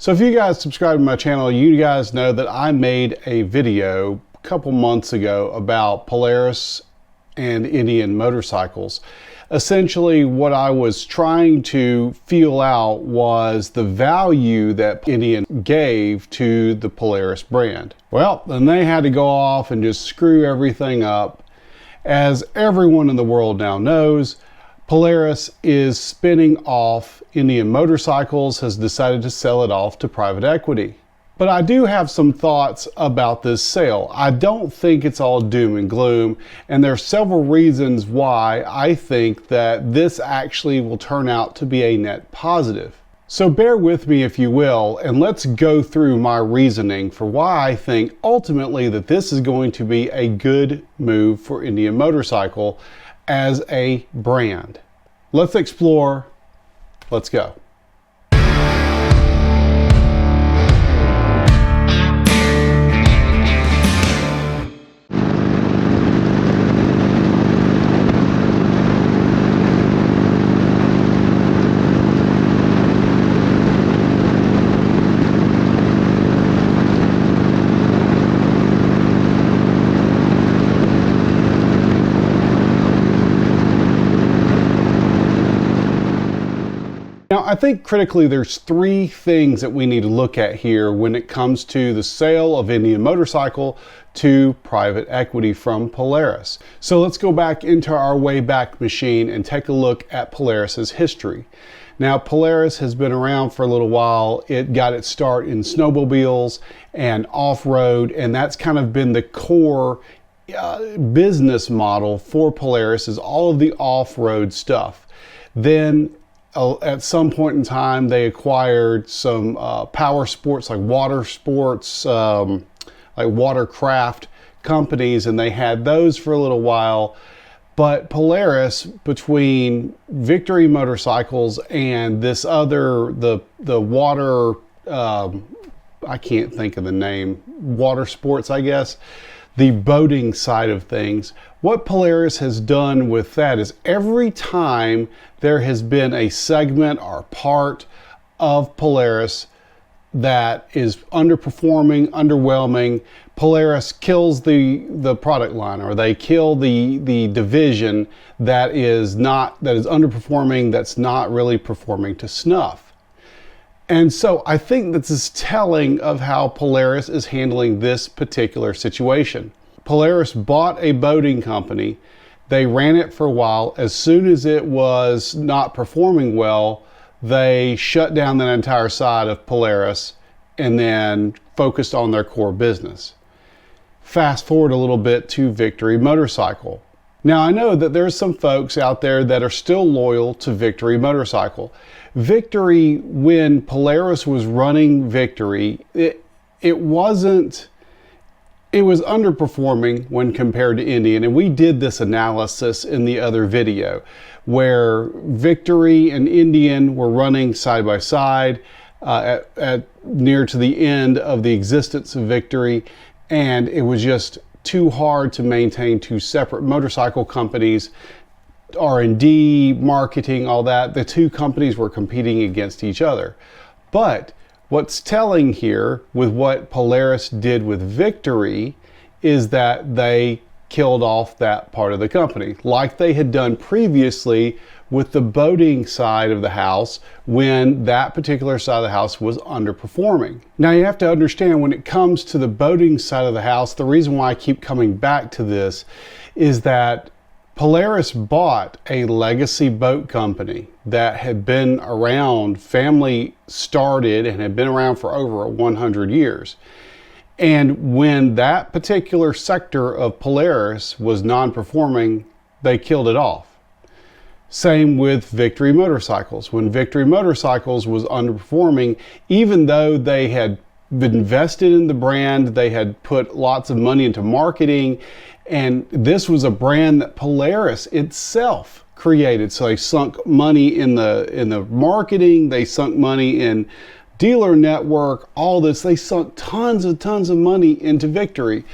So if you guys subscribe to my channel, you guys know that I made a video a couple months ago about Polaris and Indian motorcycles. Essentially, what I was trying to feel out was the value that Indian gave to the Polaris brand. Well, then they had to go off and just screw everything up. As everyone in the world now knows, Polaris is spinning off Indian Motorcycles, has decided to sell it off to private equity. But I do have some thoughts about this sale. I don't think it's all doom and gloom, and there are several reasons why I think that this actually will turn out to be a net positive. So bear with me if you will, and let's go through my reasoning for why I think ultimately that this is going to be a good move for Indian Motorcycle as a brand. Let's explore. Let's go. Now, I think critically there's three things that we need to look at here when it comes to the sale of Indian Motorcycle to private equity from Polaris. So let's go back into our Wayback Machine and take a look at Polaris's history. Now, Polaris has been around for a little while. It got its start in snowmobiles and off-road, and that's kind of been the core business model for Polaris, is all of the off-road stuff. Then at some point in time, they acquired some power sports, like water sports, like watercraft companies, and they had those for a little while. But Polaris, between Victory Motorcycles and this other, the water, I can't think of the name, water sports, I guess, the boating side of things, what Polaris has done with that is every time there has been a segment or part of Polaris that is underperforming, underwhelming, Polaris kills the product line, or they kill the division that is underperforming, that's not really performing to snuff. And so I think this is telling of how Polaris is handling this particular situation. Polaris bought a boating company. They ran it for a while. As soon as it was not performing well, they shut down that entire side of Polaris and then focused on their core business. Fast forward a little bit to Victory Motorcycle. Now, I know that there's some folks out there that are still loyal to Victory Motorcycle. Victory, when Polaris was running Victory, it was underperforming when compared to Indian, and we did this analysis in the other video where Victory and Indian were running side by side at near to the end of the existence of Victory, and it was just too hard to maintain two separate motorcycle companies. R&D, marketing, all that, the two companies were competing against each other. But what's telling here with what Polaris did with Victory is that they killed off that part of the company, like they had done previously with the boating side of the house when that particular side of the house was underperforming. Now, you have to understand, when it comes to the boating side of the house, the reason why I keep coming back to this is that Polaris bought a legacy boat company that had been around, family started, and had been around for over 100 years. And when that particular sector of Polaris was non-performing, they killed it off. Same with Victory Motorcycles. When Victory Motorcycles was underperforming, even though they had invested in the brand, they had put lots of money into marketing, and this was a brand that Polaris itself created. So they sunk money in the marketing, they sunk money in dealer network, all this. They sunk tons of money into Victory.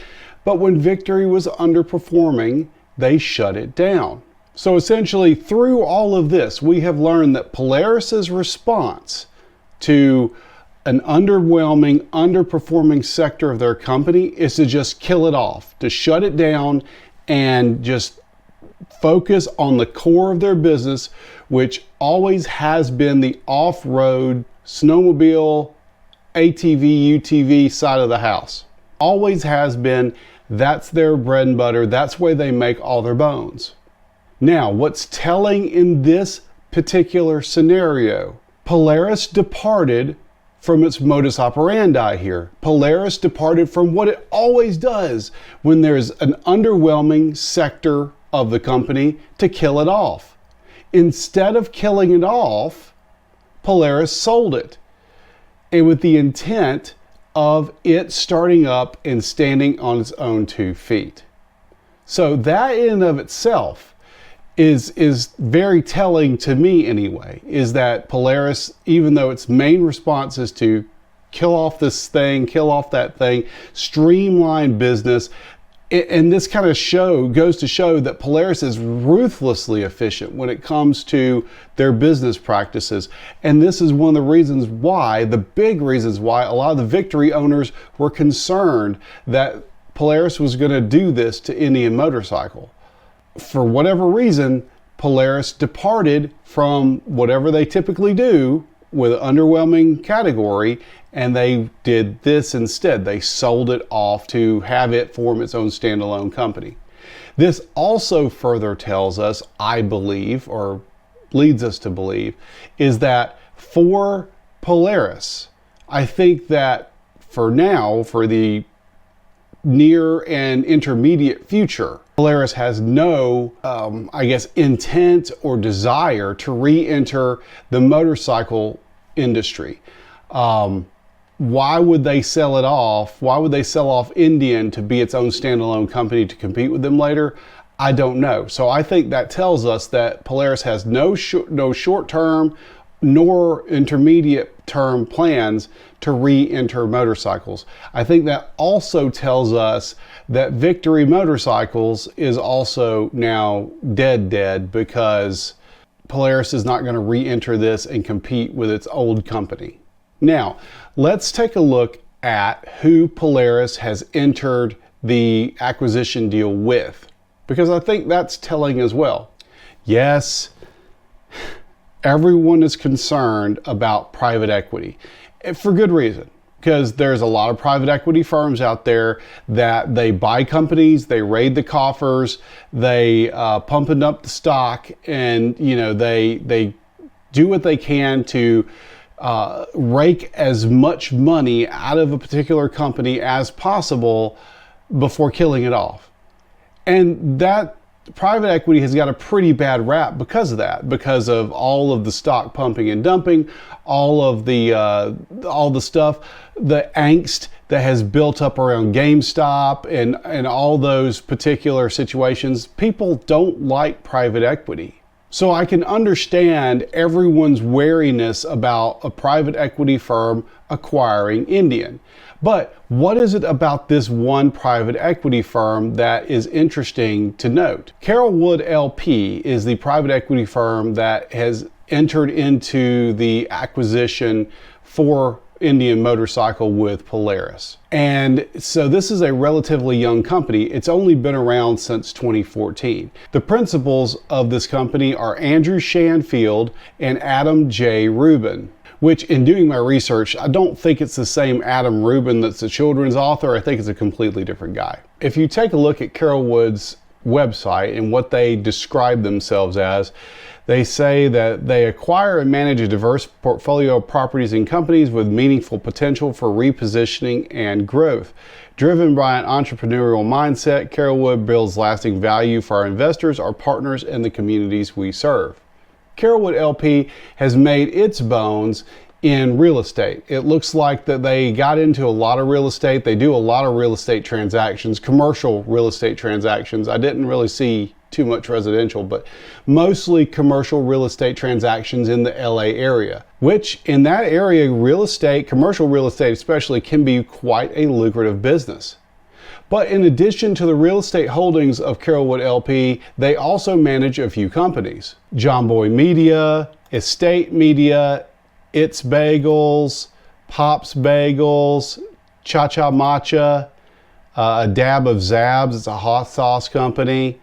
But when Victory was underperforming, they shut it down. So essentially, through all of this, we have learned that Polaris's response to an underwhelming, underperforming sector of their company is to just kill it off, to shut it down and just focus on the core of their business, which always has been the off-road snowmobile, ATV, UTV side of the house. Always has been. That's their bread and butter. That's where they make all their bones. Now, what's telling in this particular scenario, Polaris departed from its modus operandi here. Polaris departed from what it always does when there's an underwhelming sector of the company, to kill it off. Instead of killing it off, Polaris sold it, and with the intent of it starting up and standing on its own 2 feet. So that in and of itself is very telling to me anyway, is that Polaris, even though its main response is to kill off this thing, kill off that thing, streamline business, and this kind of goes to show that Polaris is ruthlessly efficient when it comes to their business practices. And this is one of the reasons why, the big reasons why, a lot of the Victory owners were concerned that Polaris was going to do this to Indian Motorcycle. For whatever reason, Polaris departed from whatever they typically do with an underwhelming category, and they did this instead. They sold it off to have it form its own standalone company. This also further tells us, I believe, or leads us to believe, is that for Polaris, I think that for now, for the near and intermediate future, Polaris has no, intent or desire to re-enter the motorcycle industry. Why would they sell it off? Why would they sell off Indian to be its own standalone company to compete with them later? I don't know. So I think that tells us that Polaris has no short-term nor intermediate-term plans to re-enter motorcycles. I think that also tells us that Victory Motorcycles is also now dead because Polaris is not going to re-enter this and compete with its old company. Now, let's take a look at who Polaris has entered the acquisition deal with, because I think that's telling as well. Yes, everyone is concerned about private equity, for good reason, because there's a lot of private equity firms out there that they buy companies, they raid the coffers, they pumping up the stock, and they do what they can to rake as much money out of a particular company as possible before killing it off. And that private equity has got a pretty bad rap because of that, because of all of the stock pumping and dumping, all the stuff, the angst that has built up around GameStop and all those particular situations. People don't like private equity. So I can understand everyone's wariness about a private equity firm acquiring Indian. But what is it about this one private equity firm that is interesting to note? Carolwood LP is the private equity firm that has entered into the acquisition for Indian Motorcycle with Polaris. And so this is a relatively young company. It's only been around since 2014. The principals of this company are Andrew Shanfield and Adam J. Rubin, which in doing my research, I don't think it's the same Adam Rubin that's a children's author. I think it's a completely different guy. If you take a look at Carolwood's website and what they describe themselves as, they say that they acquire and manage a diverse portfolio of properties and companies with meaningful potential for repositioning and growth. Driven by an entrepreneurial mindset, Carolwood builds lasting value for our investors, our partners, and the communities we serve. Carolwood LP has made its bones in real estate. It looks like that they got into a lot of real estate. They do a lot of real estate transactions, commercial real estate transactions. I didn't really see too much residential, but mostly commercial real estate transactions in the LA area, which in that area, real estate, commercial real estate especially, can be quite a lucrative business. But in addition to the real estate holdings of Carolwood LP, they also manage a few companies. John Boy Media, Estate Media, It's Bagels, Pop's Bagels, Cha-Cha Matcha, a Dab of Zabs, it's a hot sauce company,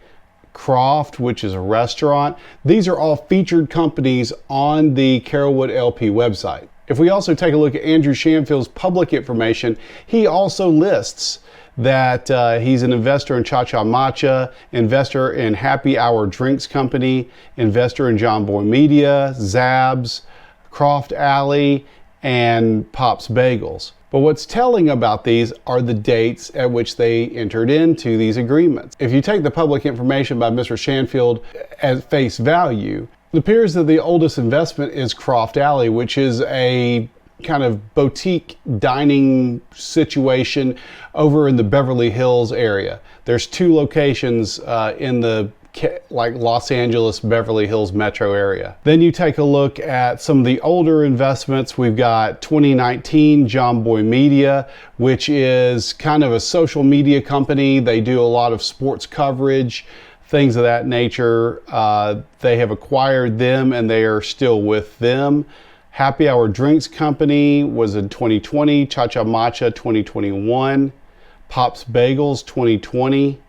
Croft, which is a restaurant. These are all featured companies on the Carolwood LP website. If we also take a look at Andrew Shanfield's public information, he also lists that he's an investor in Cha-Cha Matcha, investor in Happy Hour Drinks Company, investor in John Boy Media, Zabs, Croft Alley, and Pop's Bagels. But what's telling about these are the dates at which they entered into these agreements. If you take the public information by Mr. Shanfield at face value, it appears that the oldest investment is Croft Alley, which is a kind of boutique dining situation over in the Beverly Hills area. There's 2 locations in the Los Angeles, Beverly Hills metro area. Then you take a look at some of the older investments. We've got 2019 John Boy Media, which is kind of a social media company. They do a lot of sports coverage, things of that nature. They have acquired them and they are still with them. Happy Hour Drinks Company was in 2020, Cha-Cha Matcha 2021, Pop's Bagels 2020,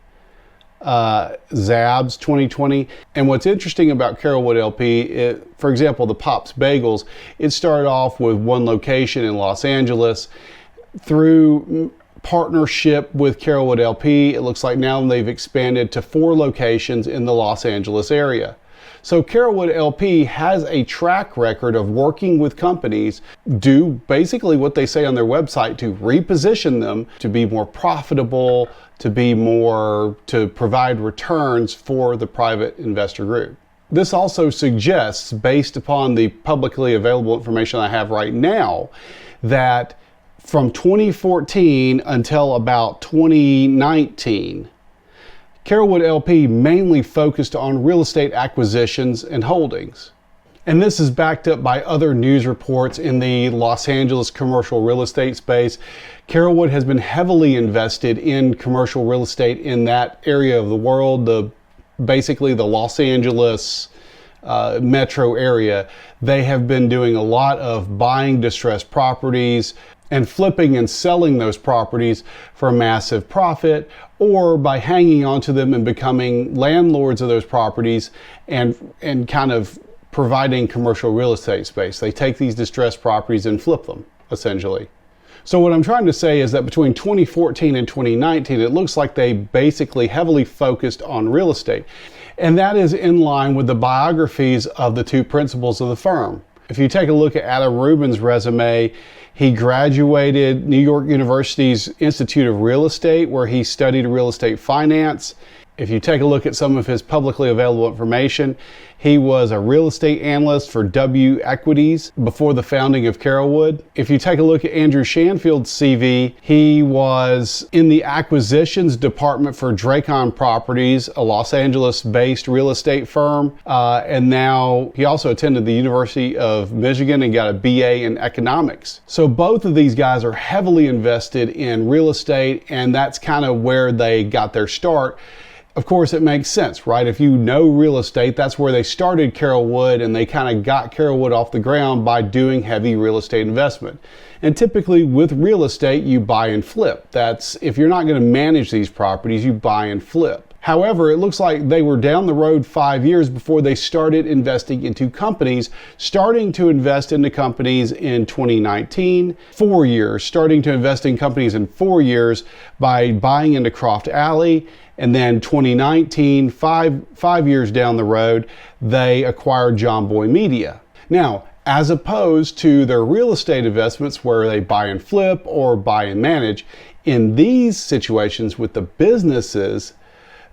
Zabs 2020. And what's interesting about Carolwood LP, for example, the Pop's Bagels, it started off with 1 location in Los Angeles. Through partnership with Carolwood LP, it looks like now they've expanded to 4 locations in the Los Angeles area. So Carolwood LP has a track record of working with companies, do basically what they say on their website to reposition them to be more profitable, to provide returns for the private investor group. This also suggests, based upon the publicly available information I have right now, that from 2014 until about 2019, Carolwood LP mainly focused on real estate acquisitions and holdings. And this is backed up by other news reports in the Los Angeles commercial real estate space. Carolwood has been heavily invested in commercial real estate in that area of the world, basically the Los Angeles metro area. They have been doing a lot of buying distressed properties and flipping and selling those properties for a massive profit, or by hanging onto them and becoming landlords of those properties and kind of providing commercial real estate space. They take these distressed properties and flip them, essentially. So what I'm trying to say is that between 2014 and 2019, it looks like they basically heavily focused on real estate. And that is in line with the biographies of the 2 principals of the firm. If you take a look at Adam Rubin's resume, he graduated New York University's Institute of Real Estate, where he studied real estate finance. If you take a look at some of his publicly available information, he was a real estate analyst for W Equities before the founding of Carolwood. If you take a look at Andrew Shanfield's CV, he was in the acquisitions department for Dracon Properties, a Los Angeles-based real estate firm. And now he also attended the University of Michigan and got a BA in economics. So both of these guys are heavily invested in real estate, and that's kind of where they got their start. Of course, it makes sense, right? If you know real estate, that's where they started Carolwood, and they kind of got Carolwood off the ground by doing heavy real estate investment. And typically with real estate, you buy and flip. That's, if you're not going to manage these properties, you buy and flip. However, it looks like they were down the road 5 years before they started investing into companies, starting to invest into companies in 2019, 4 years, starting to invest in companies in 4 years by buying into Croft Alley. And then 2019, five years down the road, they acquired John Boy Media. Now, as opposed to their real estate investments where they buy and flip or buy and manage, in these situations with the businesses,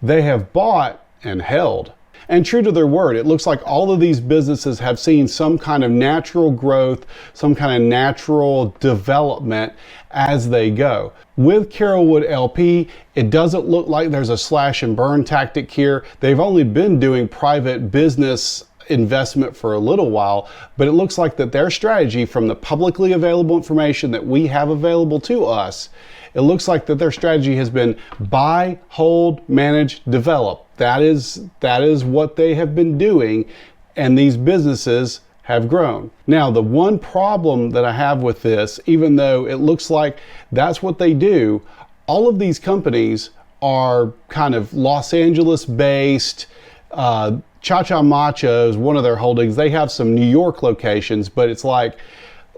they have bought and held. And true to their word, it looks like all of these businesses have seen some kind of natural growth, some kind of natural development as they go. With Carolwood LP, it doesn't look like there's a slash and burn tactic here. They've only been doing private business investment for a little while, but it looks like that their strategy, from the publicly available information that we have available to us, it looks like that their strategy has been buy, hold, manage, develop. That is what they have been doing, and these businesses have grown. Now, the one problem that I have with this, even though it looks like that's what they do, all of these companies are kind of Los Angeles based. Cha-Cha Matcha is one of their holdings. They have some New York locations, but it's like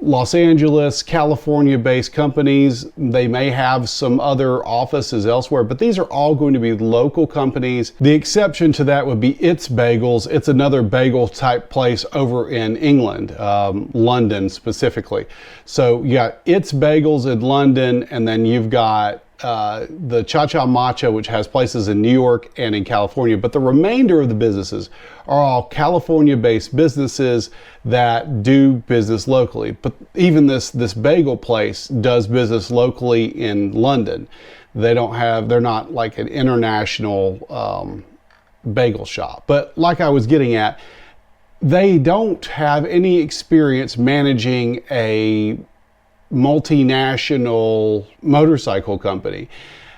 Los Angeles, California-based companies. They may have some other offices elsewhere, but these are all going to be local companies. The exception to that would be It's Bagels. It's another bagel type place over in England, London specifically. So you got It's Bagels in London, and then you've got the Cha-Cha Matcha, which has places in New York and in California. But the remainder of the businesses are all California-based businesses that do business locally. But even this bagel place does business locally in London. They're not like an international bagel shop. But like I was getting at, they don't have any experience managing a multinational motorcycle company.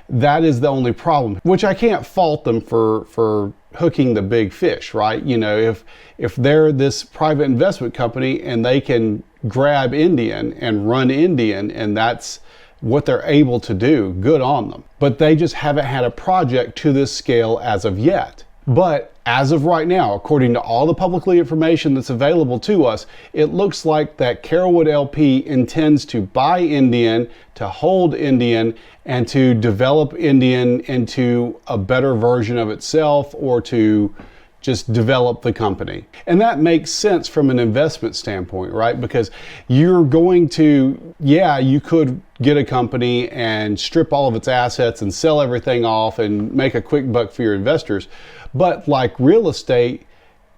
That is the only problem, which I can't fault them for hooking the big fish, right? You know, if they're this private investment company and they can grab Indian and run Indian, and that's what they're able to do, good on them. But they just haven't had a project to this scale as of yet. But as of right now, according to all the publicly information that's available to us, it looks like that Carolwood LP intends to buy Indian, to hold Indian, and to develop Indian into a better version of itself, or to just develop the company. And that makes sense from an investment standpoint, right? Because you're going to, you could get a company and strip all of its assets and sell everything off and make a quick buck for your investors. But like real estate,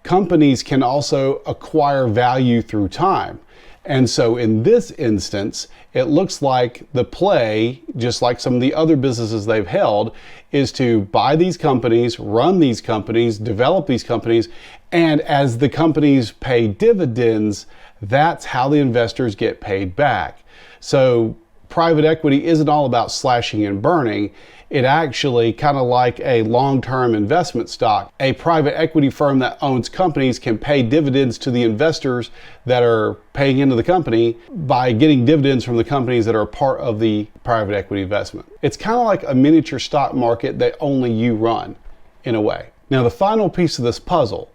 companies can also acquire value through time. And so in this instance, it looks like the play, just like some of the other businesses they've held, is to buy these companies, run these companies, develop these companies, and as the companies pay dividends, that's how the investors get paid back. So private equity isn't all about slashing and burning. It actually, kind of like a long-term investment stock, a private equity firm that owns companies can pay dividends to the investors that are paying into the company by getting dividends from the companies that are part of the private equity investment. It's kind of like a miniature stock market that only you run, in a way. Now, the final piece of this puzzle,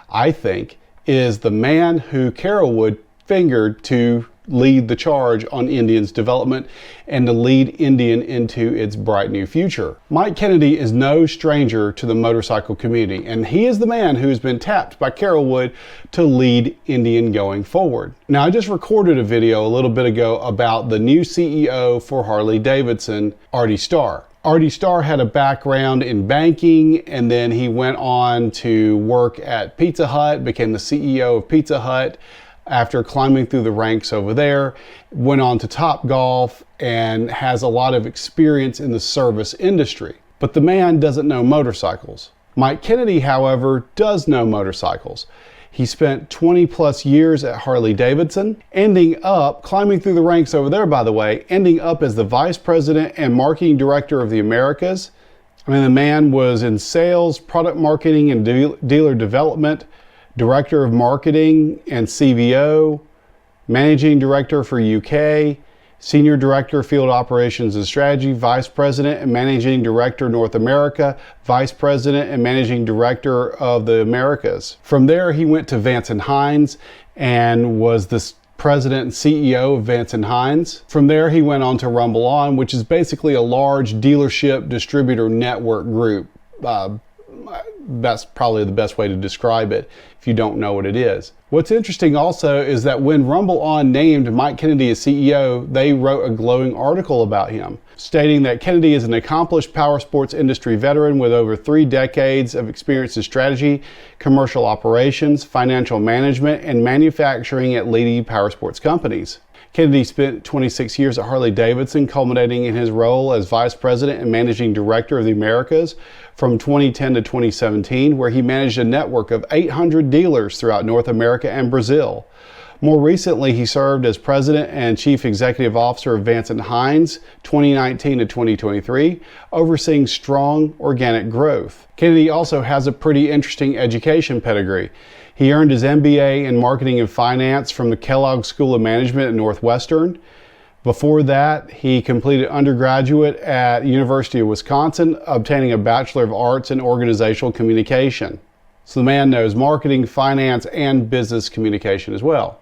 I think, is the man who Carolwood fingered to lead the charge on Indian's development and to lead Indian into its bright new future. Mike Kennedy is no stranger to the motorcycle community, and he is the man who has been tapped by Carolwood to lead Indian going forward. Now, I just recorded a video a little bit ago about the new CEO for Harley-Davidson, Artie Starr. Artie Starr had a background in banking, and then he went on to work at Pizza Hut, became the CEO of Pizza Hut. After climbing through the ranks over there, went on to Topgolf and has a lot of experience in the service industry. But the man doesn't know motorcycles. Mike Kennedy, however, does know motorcycles. He spent 20 plus years at Harley-Davidson, ending up, climbing through the ranks over there, by the way, ending up as the Vice President and Marketing Director of the Americas. I mean, the man was in sales, product marketing, and dealer development, Director of Marketing and CVO, Managing Director for UK, Senior Director Field Operations and Strategy, Vice President and Managing Director North America, Vice President and Managing Director of the Americas. From there, he went to Vance & Hines and was the President and CEO of Vance & Hines. From there, he went on to Rumble On, which is basically a large dealership distributor network group. That's probably the best way to describe it if you don't know what it is. What's interesting also is that when Rumble On named Mike Kennedy as CEO, they wrote a glowing article about him, stating that Kennedy is an accomplished power sports industry veteran with over 3 decades of experience in strategy, commercial operations, financial management, and manufacturing at leading power sports companies. Kennedy spent 26 years at Harley-Davidson, culminating in his role as Vice President and Managing Director of the Americas from 2010 to 2017, where he managed a network of 800 dealers throughout North America and Brazil. More recently, he served as President and Chief Executive Officer of Vance & Hines 2019 to 2023, overseeing strong organic growth. Kennedy also has a pretty interesting education pedigree. He earned his MBA in Marketing and Finance from the Kellogg School of Management at Northwestern. Before that, he completed undergraduate at University of Wisconsin, obtaining a Bachelor of Arts in Organizational Communication. So the man knows marketing, finance, and business communication as well.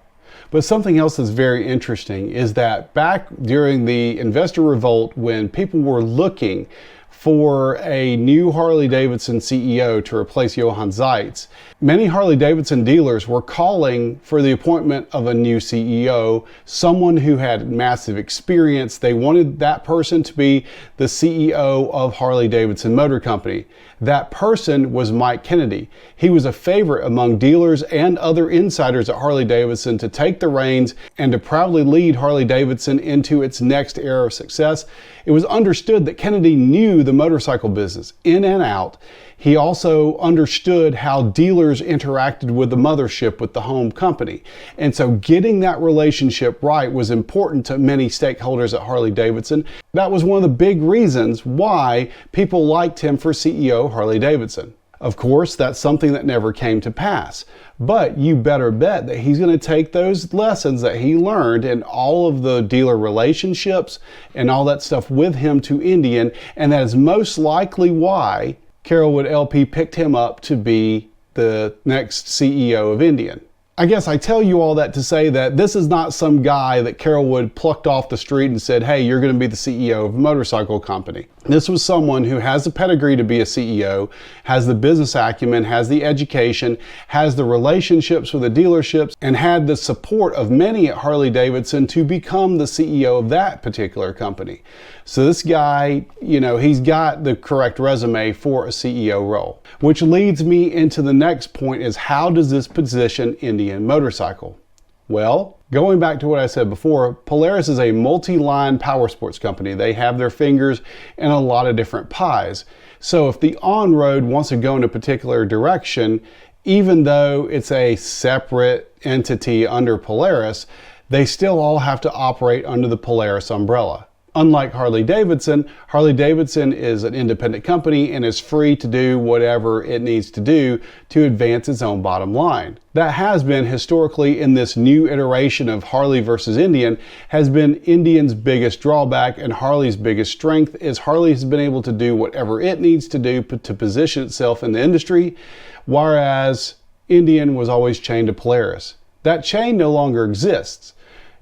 But something else that's very interesting is that back during the investor revolt, when people were looking for a new Harley-Davidson CEO to replace Johann Zeitz, many Harley-Davidson dealers were calling for the appointment of a new CEO, someone who had massive experience. They wanted that person to be the CEO of Harley-Davidson Motor Company. That person was Mike Kennedy. He was a favorite among dealers and other insiders at Harley-Davidson to take the reins and to proudly lead Harley-Davidson into its next era of success. It was understood that Kennedy knew the motorcycle business in and out. He also understood how dealers interacted with the mothership, with the home company. And so getting that relationship right was important to many stakeholders at Harley-Davidson. That was one of the big reasons why people liked him for CEO of Harley-Davidson. Of course, that's something that never came to pass. But you better bet that he's going to take those lessons that he learned in all of the dealer relationships and all that stuff with him to Indian. And that is most likely why Carolwood LP picked him up to be the next CEO of Indian. I guess I tell you all that to say that this is not some guy that Carolwood plucked off the street and said, hey, you're going to be the CEO of a motorcycle company. This was someone who has the pedigree to be a CEO, has the business acumen, has the education, has the relationships with the dealerships, and had the support of many at Harley-Davidson to become the CEO of that particular company. So this guy, he's got the correct resume for a CEO role. Which leads me into the next point is, how does this position Indian Motorcycle? Well, going back to what I said before, Polaris is a multi-line power sports company. They have their fingers in a lot of different pies. So if the on-road wants to go in a particular direction, even though it's a separate entity under Polaris, they still all have to operate under the Polaris umbrella. Unlike Harley-Davidson, Harley-Davidson is an independent company and is free to do whatever it needs to do to advance its own bottom line. That has been historically, in this new iteration of Harley versus Indian, has been Indian's biggest drawback, and Harley's biggest strength is Harley has been able to do whatever it needs to do to position itself in the industry, whereas Indian was always chained to Polaris. That chain no longer exists.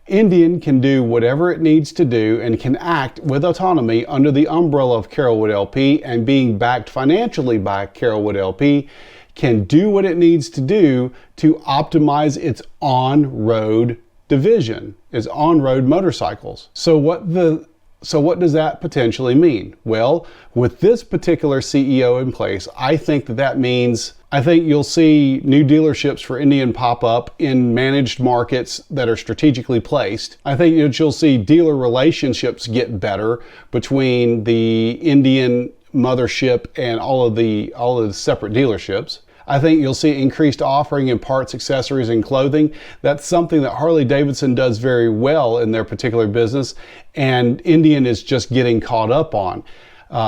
Indian can do whatever it needs to do and can act with autonomy under the umbrella of Carolwood LP, and being backed financially by Carolwood LP, can do what it needs to do to optimize its on-road division, its on-road motorcycles. So what does that potentially mean? Well, with this particular CEO in place, I think you'll see new dealerships for Indian pop up in managed markets that are strategically placed. I think you'll see dealer relationships get better between the Indian mothership and all of the separate dealerships. I think you'll see increased offering in parts, accessories, and clothing. That's something that Harley-Davidson does very well in their particular business, and Indian is just getting caught up on.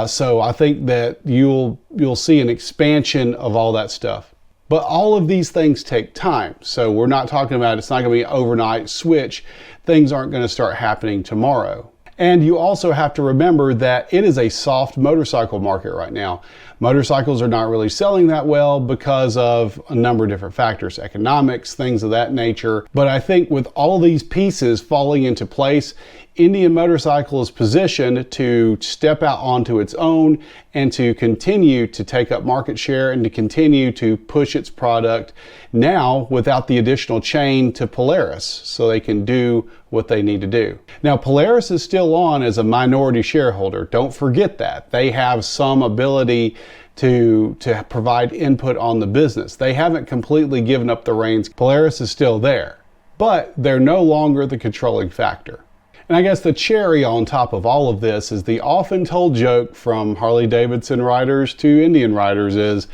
So I think that you'll see an expansion of all that stuff. But all of these things take time. So we're not talking about, it's not going to be an overnight switch. Things aren't going to start happening tomorrow. And you also have to remember that it is a soft motorcycle market right now. Motorcycles are not really selling that well because of a number of different factors, economics, things of that nature. But I think with all these pieces falling into place, Indian Motorcycle is positioned to step out onto its own and to continue to take up market share and to continue to push its product now without the additional chain to Polaris, so they can do what they need to do. Now, Polaris is still on as a minority shareholder. Don't forget that. They have some ability to provide input on the business. They haven't completely given up the reins. Polaris is still there, but they're no longer the controlling factor. And I guess the cherry on top of all of this is the often told joke from Harley-Davidson riders to Indian riders is,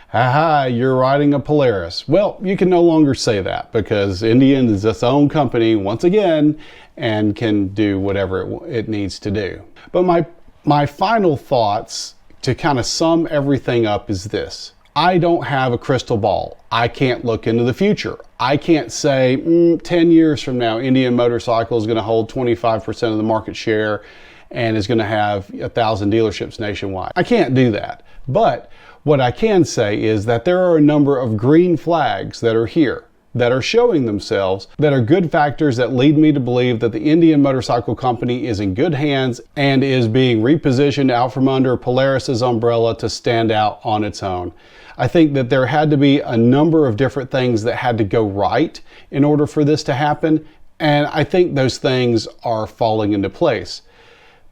haha, you're riding a Polaris. Well, you can no longer say that because Indian is its own company once again and can do whatever it needs to do. But my final thoughts to kind of sum everything up is this. I don't have a crystal ball. I can't look into the future. I can't say 10 years from now, Indian Motorcycle is going to hold 25% of the market share and is going to have 1,000 dealerships nationwide. I can't do that. But what I can say is that there are a number of green flags that are here, that are showing themselves, that are good factors that lead me to believe that the Indian Motorcycle Company is in good hands and is being repositioned out from under Polaris's umbrella to stand out on its own. I think that there had to be a number of different things that had to go right in order for this to happen, and I think those things are falling into place.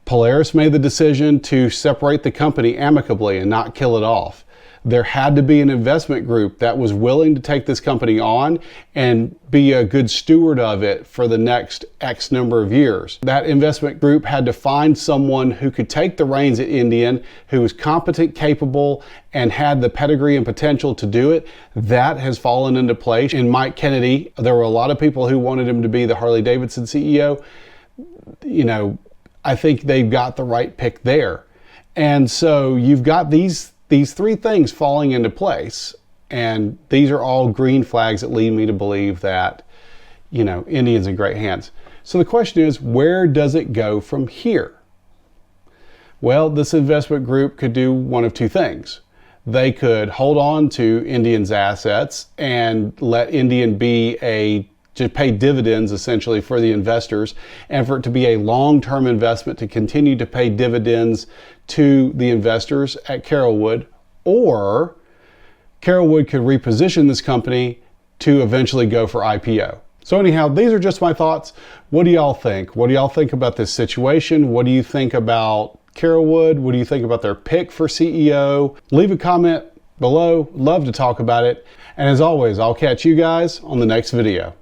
Polaris made the decision to separate the company amicably and not kill it off. There had to be an investment group that was willing to take this company on and be a good steward of it for the next X number of years. That investment group had to find someone who could take the reins at Indian, who was competent, capable, and had the pedigree and potential to do it. That has fallen into place. In Mike Kennedy, there were a lot of people who wanted him to be the Harley-Davidson CEO. You know, I think they've got the right pick there. And so you've got these three things falling into place, and these are all green flags that lead me to believe that, you know, Indian's in great hands. So the question is, where does it go from here? Well, this investment group could do one of two things. They could hold on to Indian's assets and let Indian to pay dividends essentially for the investors, and for it to be a long-term investment to continue to pay dividends to the investors at Carolwood, or Carolwood could reposition this company to eventually go for IPO. So anyhow, these are just my thoughts. What do y'all think? What do y'all think about this situation? What do you think about Carolwood? What do you think about their pick for CEO? Leave a comment below. Love to talk about it. And as always, I'll catch you guys on the next video.